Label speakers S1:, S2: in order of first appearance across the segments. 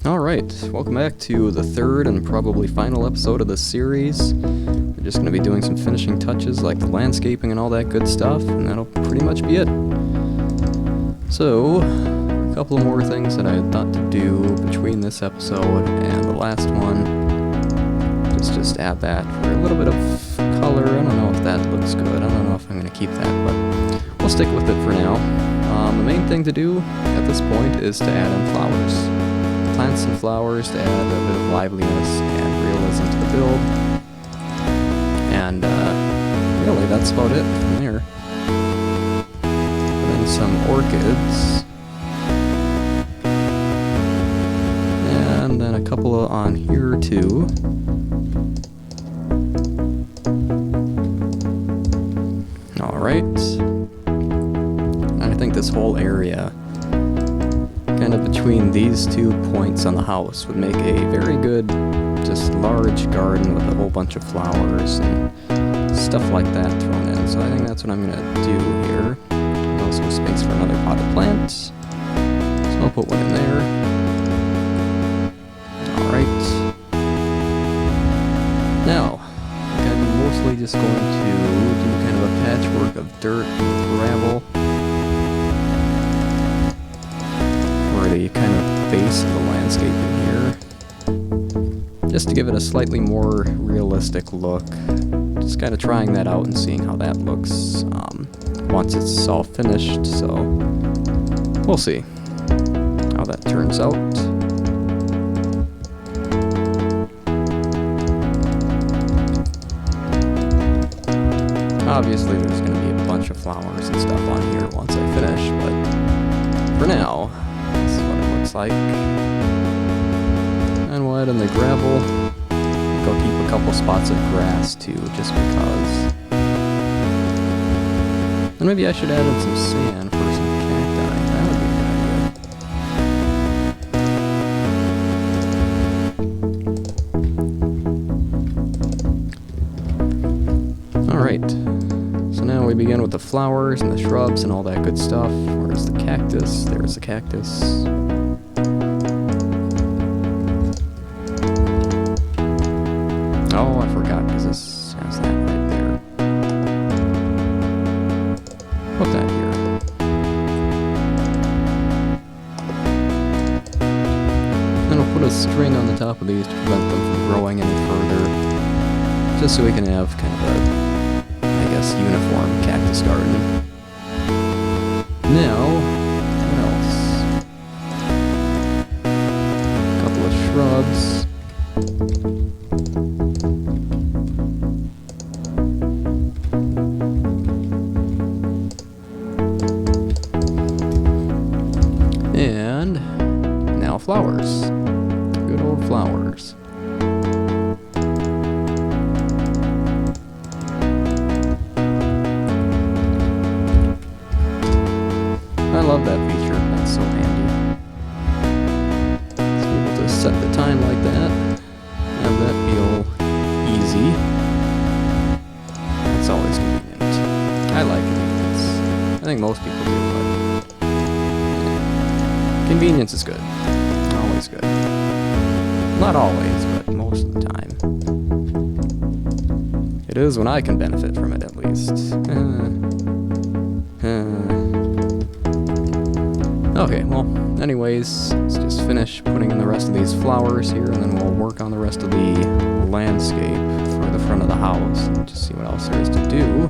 S1: Alright, welcome back to the third and probably final episode of this series. We're just going to be doing some finishing touches like the landscaping and all that good stuff, and that'll pretty much be it. So, a couple of more things that I had thought to do between this episode and the last one. Just add that for a little bit of color. I don't know if that looks good. I don't know if I'm going to keep that, but we'll stick with it for now. The main thing to do at this point is to add in flowers. Plant some flowers to add a bit of liveliness and realism to the build. And really, that's about it from there. Put in some orchids. And then a couple on here too. Alright. I think this whole area kind of between these 2 points on the house would make a very good, just large garden with a whole bunch of flowers and stuff like that thrown in. So I think that's what I'm going to do here. And also space for another potted plant. So I'll put one in there. Alright. Now, I think I'm mostly just going to do kind of a patchwork of dirt and gravel. The kind of base of the landscaping here, just to give it a slightly more realistic look. Just kind of trying that out and seeing how that looks once it's all finished, so we'll see how that turns out. Obviously there's going to be a bunch of flowers and stuff on here once I finish, but for now like. And we'll add in the gravel. Go keep a couple spots of grass too, just because. And maybe I should add in some sand for some cacti. That would be a good idea. Alright. So now we begin with the flowers and the shrubs and all that good stuff. Where's the cactus? There's the cactus. Oh, I forgot, because this has that right there. Put that here. Then I'll put a string on the top of these to prevent them from growing any further. Just so we can have kind of a, I guess, uniform cactus garden. Now, what else? A couple of shrubs. And now flowers. Good old flowers. I love that feature. That's so handy. To be able to set the time like that. Have that feel easy. That's always convenient. I like convenience. I think most people do, but convenience is good. Always good. Not always, but most of the time. It is when I can benefit from it, at least. Okay, well, anyways, let's just finish putting in the rest of these flowers here, and then we'll work on the rest of the landscape for the front of the house, and just see what else there is to do.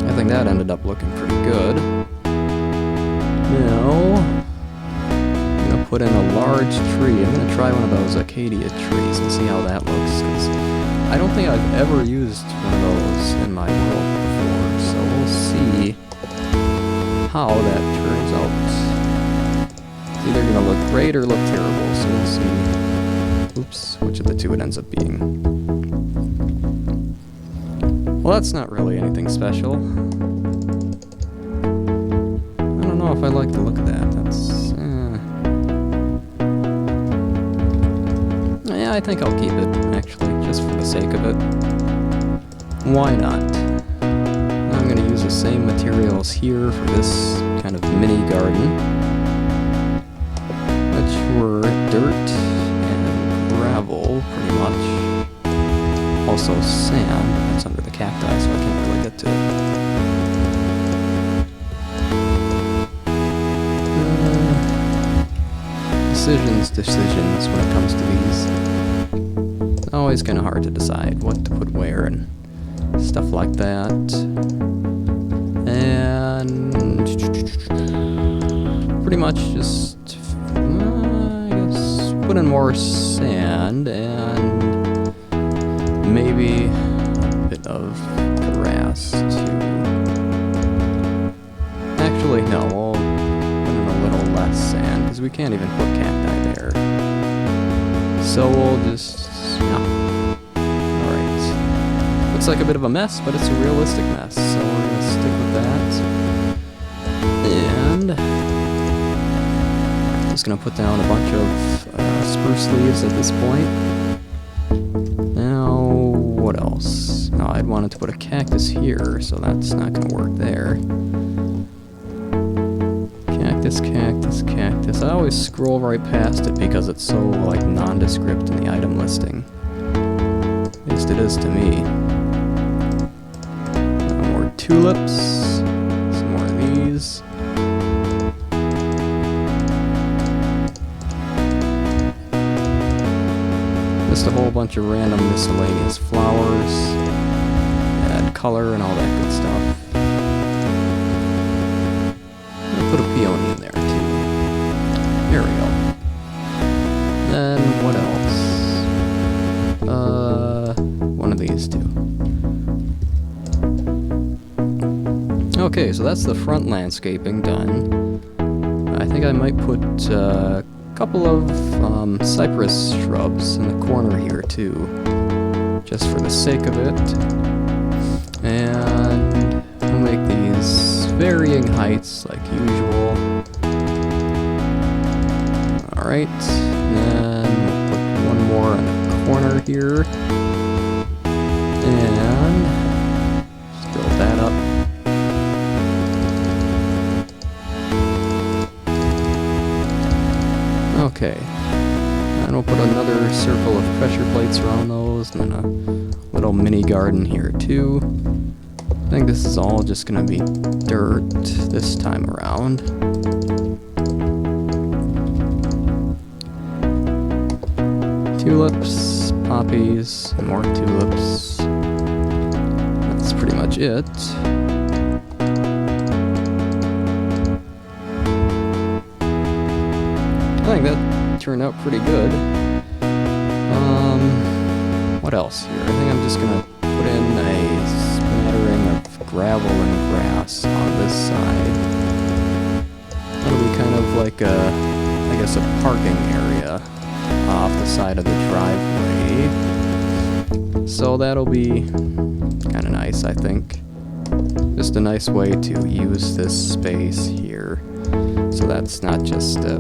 S1: I think that ended up looking pretty good. Now, I'm going to put in a large tree. I'm going to try one of those acacia trees and see how that looks, because I don't think I've ever used one of those in my world before, so we'll see how that turns out. It's either going to look great or look terrible, so we'll see. Oops, which of the two it ends up being. Well, that's not really anything special. I don't know if I like the look of that. That's... Yeah, I think I'll keep it, actually, just for the sake of it. Why not? I'm going to use the same materials here for this kind of mini garden, which were dirt and gravel, pretty much. Also sand, that's under the cacti, so I can't really get to it. Decisions when it comes to these. It's always kind of hard to decide what to put where and stuff like that. And pretty much just, I guess, put in more sand and maybe a bit of grass too. Actually, no, we'll put in a little less sand because we can't even put cacti there. So we'll just, no. Alright. Looks like a bit of a mess, but it's a realistic mess, so we're going to stick with that. And I'm just going to put down a bunch of spruce leaves at this point. Now, what else? No, I'd wanted to put a cactus here, so that's not going to work there. Cactus, cactus, cactus. I always scroll right past it because it's so, like, nondescript in the item listing. At least it is to me. More tulips. Some more of these. Just a whole bunch of random miscellaneous flowers. Add color and all that good stuff. Put a peony in there too. There we go. Then what else? One of these two. Okay, so that's the front landscaping done. I think I might put a couple of cypress shrubs in the corner here too, just for the sake of it. And we'll make these varying heights like usual. Alright, then we'll put one more in the corner here. And just build that up. Okay, and we'll put another circle of pressure plates around those, and then a little mini garden here too. I think this is all just gonna be dirt this time around. Tulips, poppies, and more tulips. That's pretty much it. I think that turned out pretty good. What else here? I think I'm just gonna put in a smattering of gravel and grass on this side. That'll be kind of like a, I guess, a parking area off the side of the driveway. So that'll be kind of nice, I think. Just a nice way to use this space here. So that's not just a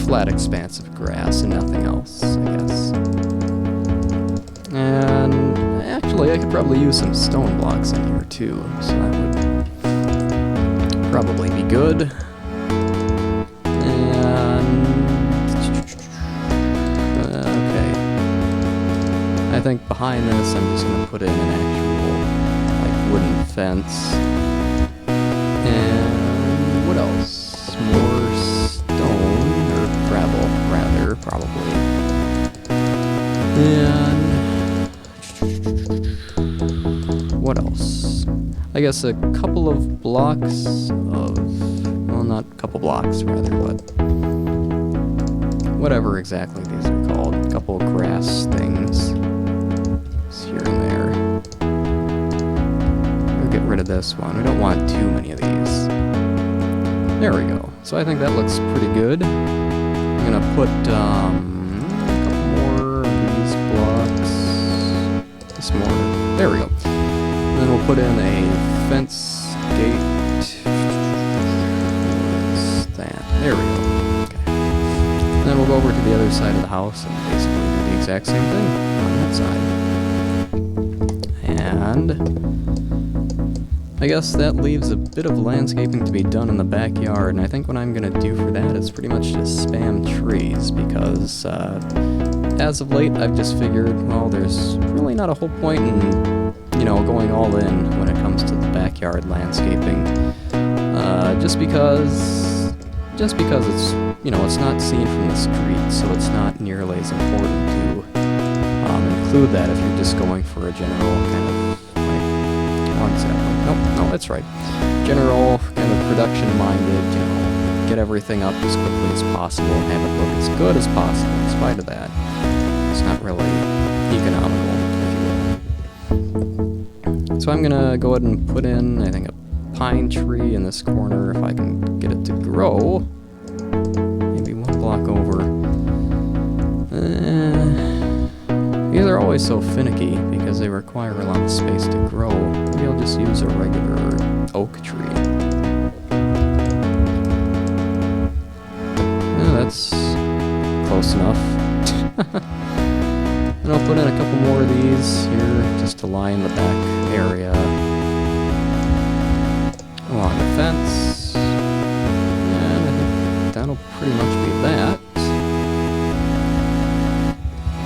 S1: flat expanse of grass and nothing else, I guess. And actually, I could probably use some stone blocks in here too, so that would probably be good. And okay, I think behind this I'm just gonna put in an actual like wooden fence. And what else? More stone or gravel, rather, probably. And what else? I guess a couple of blocks of, well, not a couple blocks, rather, but whatever exactly these are called. A couple of grass things. Just here and there. We'll get rid of this one. We don't want too many of these. There we go. So I think that looks pretty good. I'm gonna put a couple more of these blocks. This more. There we go. Then we'll put in a fence gate. What's that? There we go. Okay. Then we'll go over to the other side of the house and basically do the exact same thing on that side. And I guess that leaves a bit of landscaping to be done in the backyard, and I think what I'm gonna do for that is pretty much just spam trees. just because as of late I've just figured, well, there's really not a whole point in, you know, going all in when it comes to the backyard landscaping. Just because it's, you know, it's not seen from the street, so it's not nearly as important to include that if you're just going for a general kind of, wrong example. No, that's right. General kind of production-minded, you know, get everything up as quickly as possible and have it look as good as possible in spite of that. It's not really economical, if you will. So I'm gonna go ahead and put in, I think, a pine tree in this corner if I can get it to grow. Maybe one block over. These are always so finicky because they require a lot of space to grow. Maybe I'll just use a regular oak tree. Yeah, that's close enough. And I'll put in a couple more of these here just to line the back area along the fence. And I think that'll pretty much be that.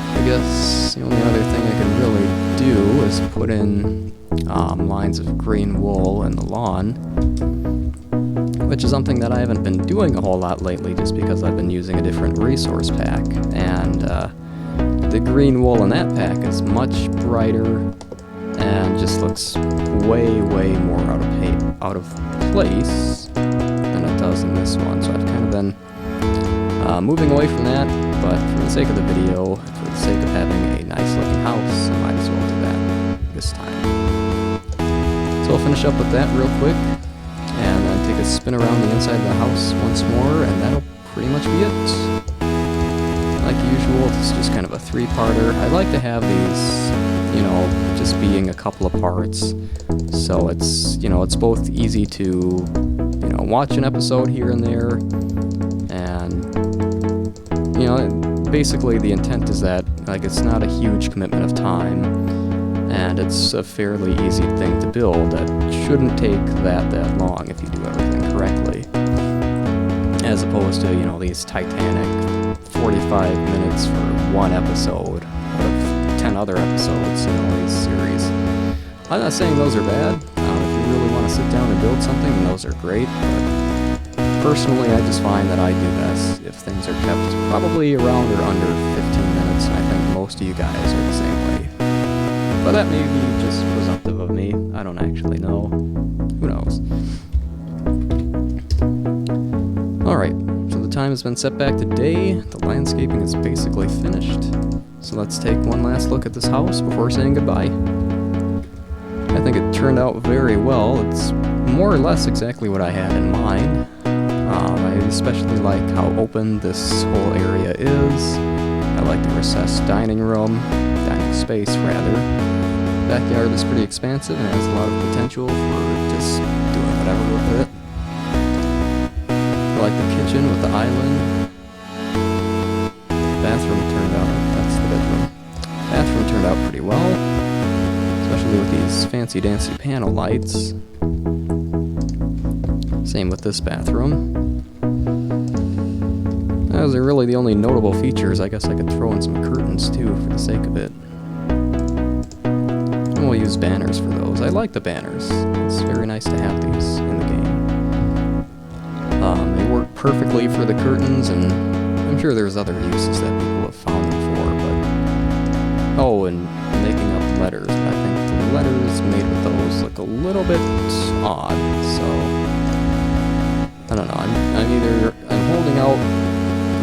S1: I guess the only other thing I can really do is put in lines of green wool in the lawn, which is something that I haven't been doing a whole lot lately just because I've been using a different resource pack, and the green wool in that pack is much brighter and just looks way more out of place than it does in this one. So I've kind of been moving away from that, but for the sake of the video, for the sake of having a nice looking house, I might as well do that this time. So I'll finish up with that real quick and then take a spin around the inside of the house once more, and that'll pretty much be it. Like usual, it's just kind of a three-parter. I like to have these, you know, just being a couple of parts, so it's, you know, it's both easy to, you know, watch an episode here and there, and, you know, basically the intent is that, like, it's not a huge commitment of time, and it's a fairly easy thing to build that shouldn't take that long if you do everything correctly, as opposed to, you know, these titanic 45 minutes for one episode out of 10 other episodes, you know, these series. I'm not saying those are bad. If you really want to sit down and build something, then those are great, but personally I just find that I do best if things are kept probably around or under 15 minutes, and I think most of you guys are the same way. But that may be just presumptive of me. I don't actually know. Who knows? Alright, so the time has been set back to day. The landscaping is basically finished. So let's take one last look at this house before saying goodbye. I think it turned out very well. It's more or less exactly what I had in mind. I especially like how open this whole area is. I like the recessed dining space rather. The backyard is pretty expansive and has a lot of potential for just doing whatever with it. I like the kitchen with the island. Bathroom turned out, that's the bedroom. Bathroom turned out pretty well, especially with these fancy dancy panel lights. Same with this bathroom. Those are really the only notable features. I guess I could throw in some curtains too for the sake of it. And we'll use banners for those. I like the banners. It's very nice to have these in the game. They work perfectly for the curtains, and I'm sure there's other uses that people have found them for, but... Oh, and making up letters. I think the letters made with those look a little bit odd, so... I don't know, I'm either holding out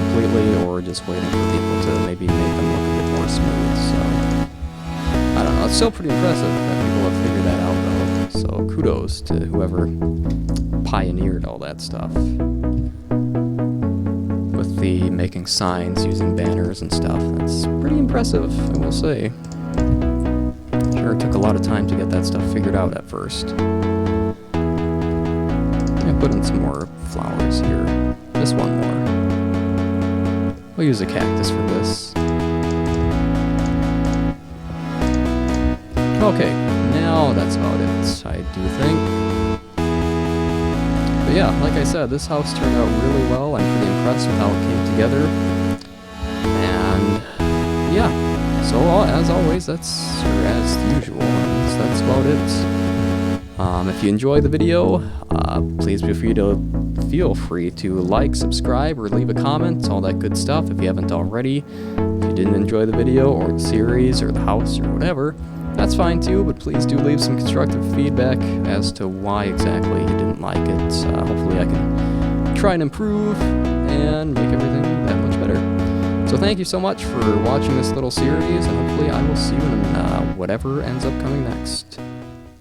S1: completely or just waiting for people to maybe make them look a bit more smooth, so... I don't know, it's still pretty impressive that people have figured that out, though, so kudos to whoever pioneered all that stuff. With the making signs using banners and stuff, that's pretty impressive, I will say. Sure, it took a lot of time to get that stuff figured out at first. I put in some more flowers here. Just one more. We'll use a cactus for this. Okay, now that's about it, I do think. But yeah, like I said, this house turned out really well. I'm pretty impressed with how it came together. So as always, or as usual, that's about it. If you enjoyed the video, please feel free to like, subscribe, or leave a comment, all that good stuff if you haven't already. If you didn't enjoy the video, or the series, or the house, or whatever, that's fine too, but please do leave some constructive feedback as to why exactly you didn't like it. Hopefully I can try and improve and make everything that much better. So thank you so much for watching this little series, and hopefully I will see you in whatever ends up coming next.